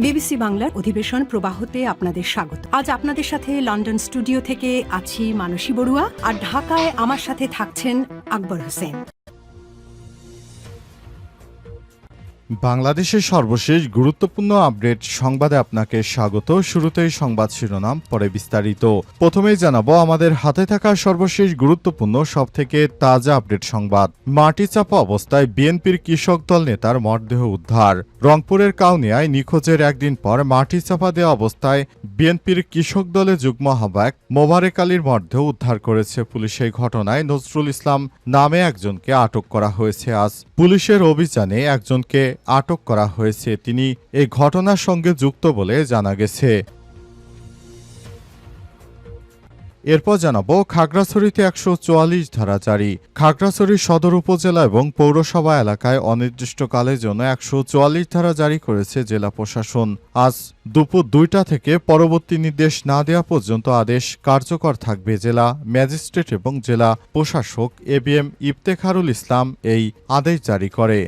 BBC বাংলার অধিবেশন প্রবাহতে আপনাদের স্বাগত। আজ আপনাদের সাথে লন্ডন স্টুডিও থেকে আছি মানসী বড়ুয়া, আর ঢাকায় আমার সাথে থাকছেন আকবর হোসেন। বাংলাদেশের সর্বশেষ গুরুত্বপূর্ণ আপডেট সংবাদে আপনাকে স্বাগত। শুরুতেই সংবাদ শিরোনাম, পরে বিস্তারিত। প্রথমেই জানাবো আমাদের হাতে থাকা সর্বশেষ গুরুত্বপূর্ণ সবথেকে তাজা আপডেট সংবাদ। মাটিচাপা অবস্থায় বিএনপির কৃষক দল নেতার মরদেহ উদ্ধার। রংপুরের কাউনিয়ায় নিখোঁজের একদিন পর মাটিচাপা দেওয়া অবস্থায় বিএনপির কৃষক দলের যুগ্ম আহ্বায়ক মোবারক আলীর মরদেহ উদ্ধার করেছে পুলিশ। এই ঘটনায় নজরুল ইসলাম নামে একজনকে আটক করা হয়েছে। আজ পুলিশের অভিযানে একজনকে আটক করা হয়েছে, তিনি এই ঘটনার সঙ্গে যুক্ত বলে জানা গেছে। এরপর জানাবো খাগড়াছড়িতে ১৪৪ ধারা জারি। খাগড়াছড়ি সদর উপজেলা এবং পৌরসভা এলাকায় অনির্দিষ্টকালের জন্য ১৪৪ ধারা জারি করেছে জেলা প্রশাসন। আজ দুপুর ২টা থেকে পরবর্তী নির্দেশ না দেওয়া পর্যন্ত আদেশ কার্যকর থাকবে। জেলা ম্যাজিস্ট্রেট এবং জেলা প্রশাসক এবিএম ইফতেখারুল ইসলাম এই আদেশ জারি করে।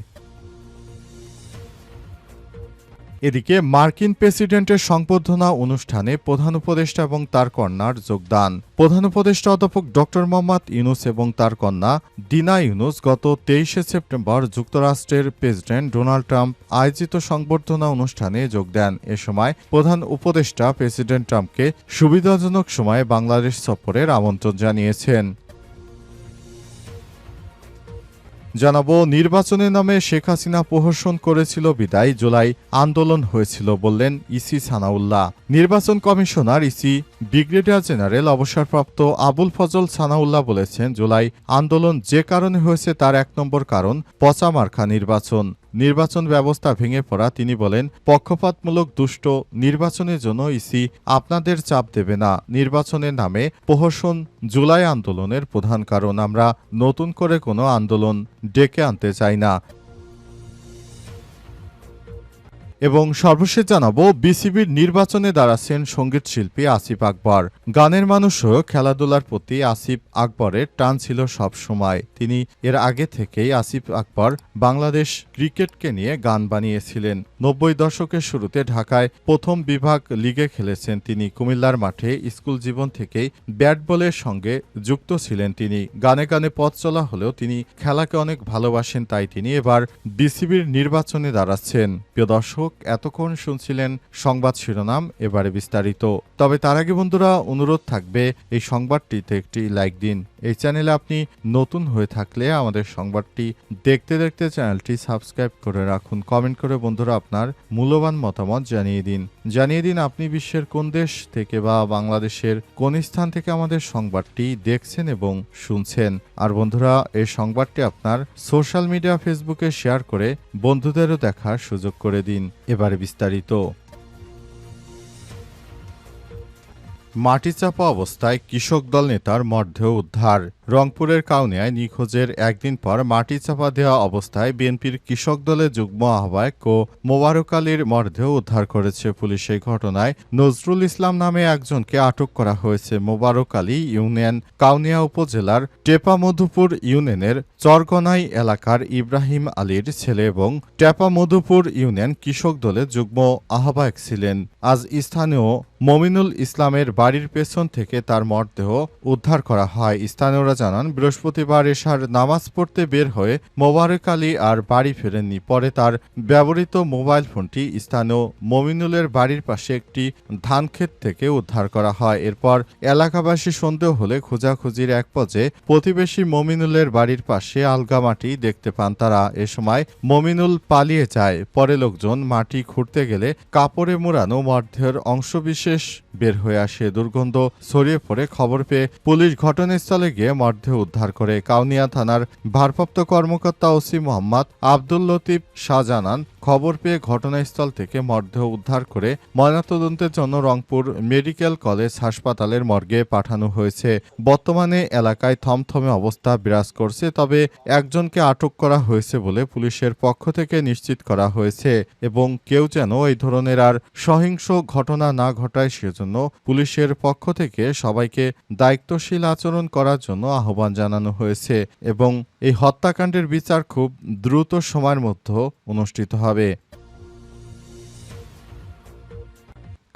এদিকে মার্কিন প্রেসিডেন্টের সংবর্ধনা অনুষ্ঠানে প্রধান উপদেষ্টা এবং তার কন্যার যোগদান। প্রধান উপদেষ্টা অধ্যাপক ড মোহাম্মদ ইউনূস এবং তার কন্যা ডিনা ইউনূস গত ২৩শে সেপ্টেম্বর যুক্তরাষ্ট্রের প্রেসিডেন্ট ডোনাল্ড ট্রাম্প আয়োজিত সংবর্ধনা অনুষ্ঠানে যোগ দেন। এ সময় প্রধান উপদেষ্টা প্রেসিডেন্ট ট্রাম্পকে সুবিধাজনক সময়ে বাংলাদেশ সফরের আমন্ত্রণ জানিয়েছেন। জানাবো নির্বাচনের নামে শেখ হাসিনা প্রহসন করেছিল বিদায় জুলাই আন্দোলন হয়েছিল বললেন ইসি সানাউল্লাহ। নির্বাচন কমিশনার ইসি ব্রিগেডিয়ার জেনারেল অবসরপ্রাপ্ত আবুল ফজল সানাউল্লাহ বলেছেন, জুলাই আন্দোলন যে কারণে হয়েছে তার ১ নম্বর কারণ পচামার্কা নির্বাচন ব্যবস্থা ভেঙে পড়া। তিনি বলেন, পক্ষপাতমূলক দুষ্ট নির্বাচনের জন্য ইসি আপনাদের চাপ দেবে না। নির্বাচনের নামে প্রহসন জুলাই আন্দোলনের প্রধান কারণ। আমরা নতুন করে কোনো আন্দোলন ডেকে আনতে চাই না। এবং সর্বশেষ জানাবো বিসিবির নির্বাচনে দাঁড়াচ্ছেন সঙ্গীত শিল্পী আসিফ আকবর। গানের মানুষ হয়েও খেলাধুলার প্রতি আসিফ আকবরের টান ছিল সব সময়। তিনি এর আগে থেকেই আসিফ আকবর বাংলাদেশ ক্রিকেটকে নিয়ে গান বানিয়েছিলেন। ৯০ দশকের শুরুতে ঢাকায় প্রথম বিভাগ লিগে খেলেছেন তিনি। কুমিল্লার মাঠে স্কুল জীবন থেকেই ব্যাট বলের সঙ্গে যুক্ত ছিলেন তিনি। গানে গানে পথ চলা হলেও তিনি খেলাকে অনেক ভালোবাসেন, তাই তিনি এবার বিসিবির নির্বাচনে দাঁড়াচ্ছেন। প্রিয় দর্শক, এতক্ষণ শুনছিলেন সংবাদ শিরোনাম, এবারে বিস্তারিত। তবে তার আগে বন্ধুরা অনুরোধ থাকবে এই সংবাদটিতে একটি লাইক দিন। এই চ্যানেলে আপনি নতুন হয়ে থাকলে আমাদের সংবাদটি দেখতে দেখতে চ্যানেলটি সাবস্ক্রাইব করে রাখুন। কমেন্ট করে বন্ধুরা আপনার মূল্যবান মতামত জানিয়ে দিন আপনি বিশ্বের কোন দেশ থেকে বা বাংলাদেশের কোন স্থান থেকে আমাদের সংবাদটি দেখছেন এবং শুনছেন। আর বন্ধুরা, এই সংবাদটি আপনার সোশ্যাল মিডিয়া ফেসবুকে শেয়ার করে বন্ধুদেরও দেখার সুযোগ করে দিন। এবারে বিস্তারিত। মাটিচাপা অবস্থায় কৃষক দল নেতার মরদেহ উদ্ধার। রংপুরের কাউনিয়ায় নিখোঁজের একদিন পর মাটিচাপা দেওয়া অবস্থায় বিএনপির কৃষক দলের যুগ্ম আহ্বায়ক ও মোবারক আলীর মরদেহ উদ্ধার করেছে পুলিশ। এই ঘটনায় নজরুল ইসলাম নামে একজনকে আটক করা হয়েছে। মোবারক আলী ইউনিয়ন কাউনিয়া উপজেলার টেপামধুপুর ইউনিয়নের চরগনাই এলাকার ইব্রাহিম আলীর ছেলে এবং টেপামধুপুর ইউনিয়ন কৃষক দলের যুগ্ম আহ্বায়ক ছিলেন। আজ স্থানীয় মমিনুল ইসলামের বাড়ির পেছন থেকে তার মরদেহ উদ্ধার করা হয়। স্থানীয়রা জানান, বৃহস্পতিবার এশার নামাজ পড়তে বের হয়ে মোবারক আলী আর বাড়ি ফেরেননি। পরে তার ব্যবহৃত মোবাইল ফোনটি স্থানীয় মমিনুলের বাড়ির পাশে একটি ধানক্ষেত থেকে উদ্ধার করা হয়। এরপর এলাকাবাসী সন্দেহ হলে খোঁজাখুঁজির এক পর্যায়ে প্রতিবেশী মমিনুলের বাড়ির পাশে আলগা মাটি দেখতে পান তারা। এ সময় মমিনুল পালিয়ে যায়। পরে লোকজন মাটি খুঁড়তে গেলে কাপড়ে মোড়ানো মরদেহের অংশবিশেষ বের হয়ে আসে। দুর্গন্ধ ছড়িয়ে পড়ে খবর পেয়ে পুলিশ ঘটনাস্থলে গিয়ে মরদেহ উদ্ধার করে। কাউনিয়া থানার ভারপ্রাপ্ত কর্মকর্তা ওসি মোহাম্মদ আব্দুল লতিফ শাহ জানান, খবর পেয়ে ঘটনাস্থল থেকে মরদেহ উদ্ধার করে ময়নাতদন্তের জন্য রংপুর মেডিকেল কলেজ হাসপাতালের মর্গে পাঠানো হয়েছে। বর্তমানে এলাকায় থমথমে অবস্থা বিরাজ করছে, তবে একজনকে আটক করা হয়েছে বলে পুলিশের পক্ষ থেকে নিশ্চিত করা হয়েছে এবং কেউ যেন এই ধরনের আর সহিংস ঘটনা না ঘটায় সেজন্য পুলিশের পক্ষ থেকে সবাইকে দায়িত্বশীল আচরণ করার জন্য আহ্বান জানানো হয়েছে এবং এই হত্যাকাণ্ডের বিচার খুব দ্রুত সময়ের মধ্যে অনুষ্ঠিত হবে।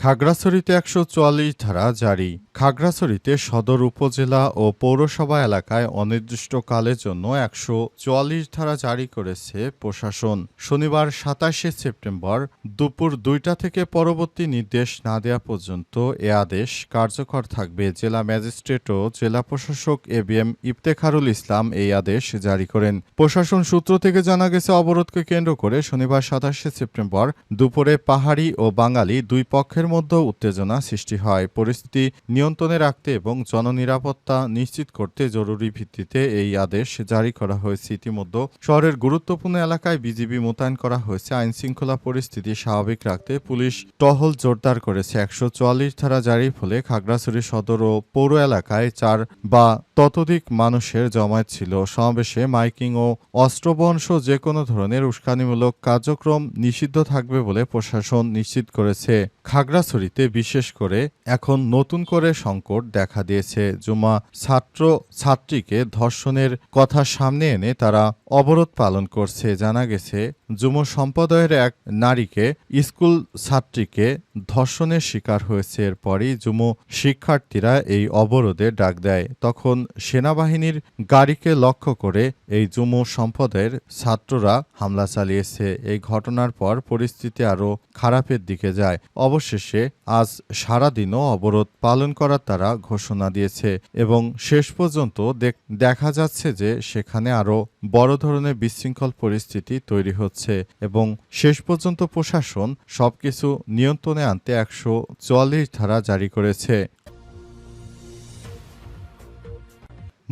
খাগড়াছড়িতে ১৪৪ ধারা জারি। খাগড়াছড়িতে সদর উপজেলা ও পৌরসভা এলাকায় অনির্দিষ্টকালের জন্য ১৪৪ ধারা জারি করেছে প্রশাসন। শনিবার ২৭শে সেপ্টেম্বর দুপুর ২টা থেকে পরবর্তী নির্দেশ না দেওয়া পর্যন্ত এ আদেশ কার্যকর থাকবে। জেলা ম্যাজিস্ট্রেট ও জেলা প্রশাসক এবিএম ইফতেখারুল ইসলাম এই আদেশ জারি করেন। প্রশাসন সূত্র থেকে জানা গেছে, অবরোধকে কেন্দ্র করে শনিবার ২৭শে সেপ্টেম্বর দুপুরে পাহাড়ি ও বাঙালি দুই পক্ষের মধ্যে উত্তেজনা সৃষ্টি হয়। পরিস্থিতি নিয়ন্ত্রণে রাখতে এবং জননিরাপত্তা নিশ্চিত করতে জরুরি ভিত্তিতে এই আদেশ জারি করা হয়েছে। ইতিমধ্যে শহরের গুরুত্বপূর্ণ এলাকায় বিজিবি মোতায়েন করা হয়েছে। আইন শৃঙ্খলা পরিস্থিতি স্বাভাবিক রাখতে পুলিশ টহল জোরদার করেছে। ১৪৪ ধারা জারির ফলে খাগড়াছড়ি সদর ও পৌর এলাকায় ৪ বা ততোধিক মানুষের জমায়েত ছিল। সমাবেশে মাইকিং ও অস্ত্রবহন সহ যে কোনো ধরনের উস্কানিমূলক কার্যক্রম নিষিদ্ধ থাকবে বলে প্রশাসন নিশ্চিত করেছে। খাগড়াছড়িতে বিশেষ করে এখন নতুন করে সংকট দেখা দিয়েছে। জুমা ছাত্রীকে ধর্ষণের কথা সামনে এনে তারা অবরোধ পালন করছে। জানা গেছে, যুব সম্প্রদায়ের এক নারীকে স্কুল ছাত্রীকে ধর্ষণের শিকার হয়েছে। এরপরই যুব শিক্ষার্থীরা এই অবরোধে ডাক দেয়। তখন সেনাবাহিনীর গাড়িকে লক্ষ্য করে এই যুব সম্প্রদায়ের ছাত্ররা হামলা চালিয়েছে। এই ঘটনার পর পরিস্থিতি আরও খারাপের দিকে যায়। অবশেষে আজ সারাদিনও অবরোধ পালন করার তারা ঘোষণা দিয়েছে এবং শেষ পর্যন্ত দেখা যাচ্ছে যে সেখানে আরও বড় ধরনের বিশৃঙ্খল পরিস্থিতি তৈরি হচ্ছে এবং শেষ পর্যন্ত প্রশাসন সবকিছু নিয়ন্ত্রণে আনতে ১৪৪ ধারা জারি করেছে।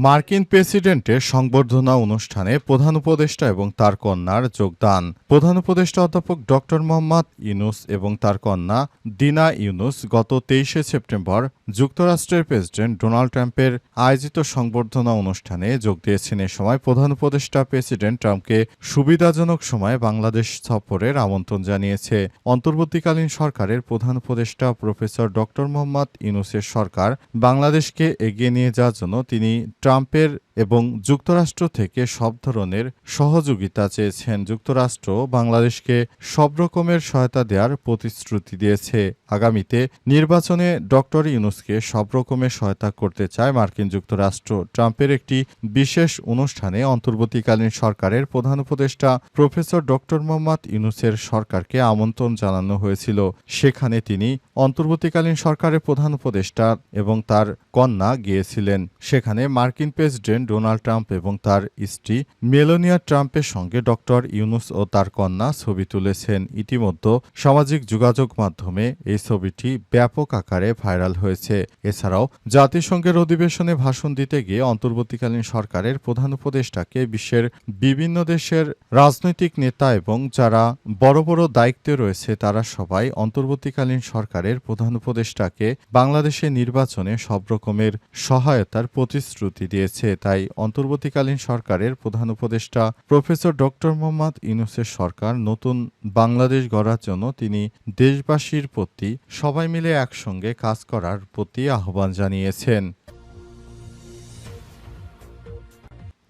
মার্কিন প্রেসিডেন্টের সংবর্ধনা অনুষ্ঠানে প্রধান উপদেষ্টা এবং তার কন্যার যোগদান। প্রধান উপদেষ্টা অধ্যাপক ড. মোহাম্মদ ইউনূস এবং তার কন্যা দিনা ইউনূস গত ২৩শে সেপ্টেম্বর যুক্তরাষ্ট্রের প্রেসিডেন্ট ডোনাল্ড ট্রাম্পের আয়োজিত সংবর্ধনা অনুষ্ঠানে যোগ দিয়েছেন। এ সময় প্রধান উপদেষ্টা প্রেসিডেন্ট ট্রাম্পকে সুবিধাজনক সময়ে বাংলাদেশ সফরের আমন্ত্রণ জানিয়েছে। অন্তর্বর্তীকালীন সরকারের প্রধান উপদেষ্টা প্রফেসর ড. মোহাম্মদ ইউনূসের সরকার বাংলাদেশকে এগিয়ে নিয়ে যাওয়ার জন্য তিনি ট্রাম্পের এবং যুক্তরাষ্ট্র থেকে সব ধরনের সহযোগিতা চেয়েছেন। যুক্তরাষ্ট্র বাংলাদেশকে সব রকমের সহায়তা দেওয়ার প্রতিশ্রুতি দিয়েছে। আগামীতে নির্বাচনে ড. ইউনূসকে সব রকমের সহায়তা করতে চায় মার্কিন যুক্তরাষ্ট্র। ট্রাম্পের একটি বিশেষ অনুষ্ঠানে অন্তর্বর্তীকালীন সরকারের প্রধান উপদেষ্টা প্রফেসর ড. মোহাম্মদ ইউনূসের সরকারকে আমন্ত্রণ জানানো হয়েছিল। সেখানে তিনি অন্তর্বর্তীকালীন সরকারের প্রধান উপদেষ্টা এবং তার কন্যা গিয়েছিলেন। সেখানে মার্কিন প্রেসিডেন্ট ডোনাল্ড ট্রাম্প এবং তার স্ত্রী মেলানিয়া ট্রাম্পের সঙ্গে ড. ইউনূস ও তার কন্যা ছবি তুলেছেন। ইতিমধ্যে সামাজিক যোগাযোগ মাধ্যমে এই ছবিটি ব্যাপক আকারে ভাইরাল হয়েছে। এছাড়াও জাতিসংঘের অধিবেশনে ভাষণ দিতে গিয়ে অন্তর্বর্তীকালীন সরকারের প্রধান উপদেষ্টাকে বিশ্বের বিভিন্ন দেশের রাজনৈতিক নেতা এবং যারা বড় বড় দায়িত্বে রয়েছে তারা সবাই অন্তর্বর্তীকালীন সরকারের প্রধান উপদেষ্টাকে বাংলাদেশের নির্বাচনে সব রকমের সহায়তার প্রতিশ্রুতি দিয়েছে। তাই অন্তর্বর্তীকালীন সরকারের প্রধান উপদেষ্টা প্রফেসর ড. মোহাম্মদ ইউনূসের সরকার নতুন বাংলাদেশ গড়ার জন্য তিনি দেশবাসীর প্রতি সবাই মিলে একসঙ্গে কাজ করার প্রতি আহ্বান জানিয়েছেন।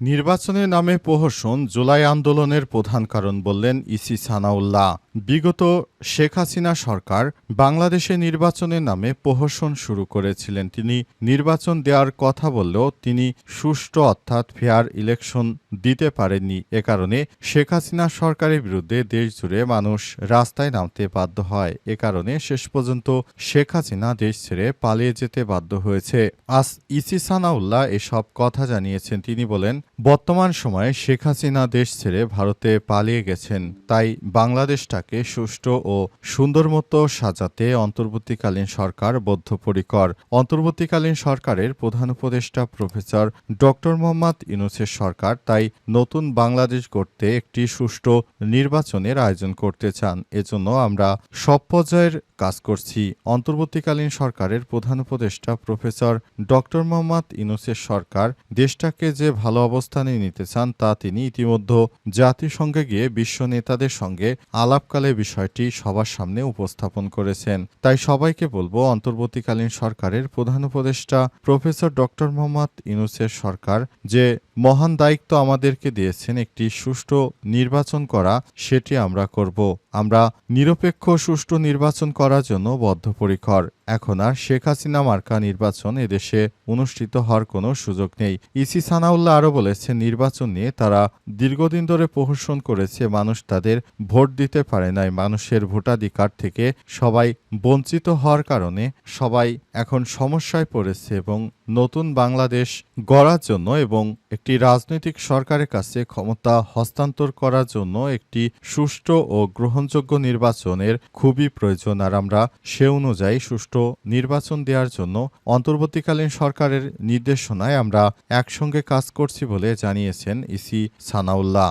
নির্বাচনের নামে প্রহসন জুলাই আন্দোলনের প্রধান কারণ বললেন ইসি সানাউল্লাহ। বিগত শেখ হাসিনা সরকার বাংলাদেশে নির্বাচনের নামে প্রহসন শুরু করেছিলেন। তিনি নির্বাচন দেওয়ার কথা বললেও তিনি সুষ্ঠু অর্থাৎ ফেয়ার ইলেকশন দিতে পারেননি। এ কারণে শেখ হাসিনা সরকারের বিরুদ্ধে দেশজুড়ে মানুষ রাস্তায় নামতে বাধ্য হয়। এ কারণে শেষ পর্যন্ত শেখ হাসিনা দেশ ছেড়ে পালিয়ে যেতে বাধ্য হয়েছে। আজ ইসি সানাউল্লাহ এসব কথা জানিয়েছেন। তিনি বলেন, বর্তমান সময়ে শেখ হাসিনা দেশ ছেড়ে ভারতে পালিয়ে গেছেন। তাই বাংলাদেশটাকে সুষ্ঠু ও সুন্দর মতো সাজাতে অন্তর্বর্তীকালীন সরকার বদ্ধপরিকর। অন্তর্বর্তীকালীন সরকারের প্রধান উপদেষ্টা প্রফেসর ড. মোহাম্মদ ইউনূসের সরকার তাই নতুন বাংলাদেশ গড়তে একটি সুষ্ঠু নির্বাচনের আয়োজন করতে চান। এজন্য আমরা সব পর্যায়ের কাজ করছি। অন্তর্বর্তীকালীন সরকারের প্রধান উপদেষ্টা প্রফেসর ড. মোহাম্মদ ইউনূসের সরকার দেশটাকে যে ভালো অবস্থানে নিতে চান তা তিনি ইতিমধ্যে জাতিসংঘে গিয়ে বিশ্ব নেতাদের সঙ্গে আলাপকালে বিষয়টি সবার সামনে উপস্থাপন করেছেন। তাই সবাইকে বলবো, অন্তর্বর্তীকালীন সরকারের প্রধান উপদেষ্টা প্রফেসর ড. মোহাম্মদ ইউনূসের সরকার যে মহান দায়িত্ব আমাদেরকে দিয়েছেন একটি সুষ্ঠু নির্বাচন করা, সেটি আমরা করব। আমরা নিরপেক্ষ সুষ্ঠু নির্বাচন করার জন্য বদ্ধপরিকর। এখন আর শেখ হাসিনা মার্কা নির্বাচন এদেশে অনুষ্ঠিত হওয়ার কোনো সুযোগ নেই। ইসি সানাউল্লাহ আরও বলেছেন, নির্বাচন নিয়ে তারা দীর্ঘদিন ধরে প্রহসন করেছে, মানুষ তাদের ভোট দিতে পারে নাই। মানুষের ভোটাধিকার থেকে সবাই বঞ্চিত হওয়ার কারণে সবাই এখন সমস্যায় পড়েছে এবং নতুন বাংলাদেশ গড়ার জন্য এবং একটি রাজনৈতিক সরকারের কাছে ক্ষমতা হস্তান্তর করার জন্য একটি সুষ্ঠু ও গ্রহণযোগ্য নির্বাচনের খুবই প্রয়োজন। আর আমরা সে অনুযায়ী সুষ্ঠু নির্বাচন দেওয়ার জন্য অন্তর্বর্তীকালীন সরকারের নির্দেশনায় আমরা একসঙ্গে কাজ করছি বলে জানিয়েছেন ইসি সানাউল্লাহ।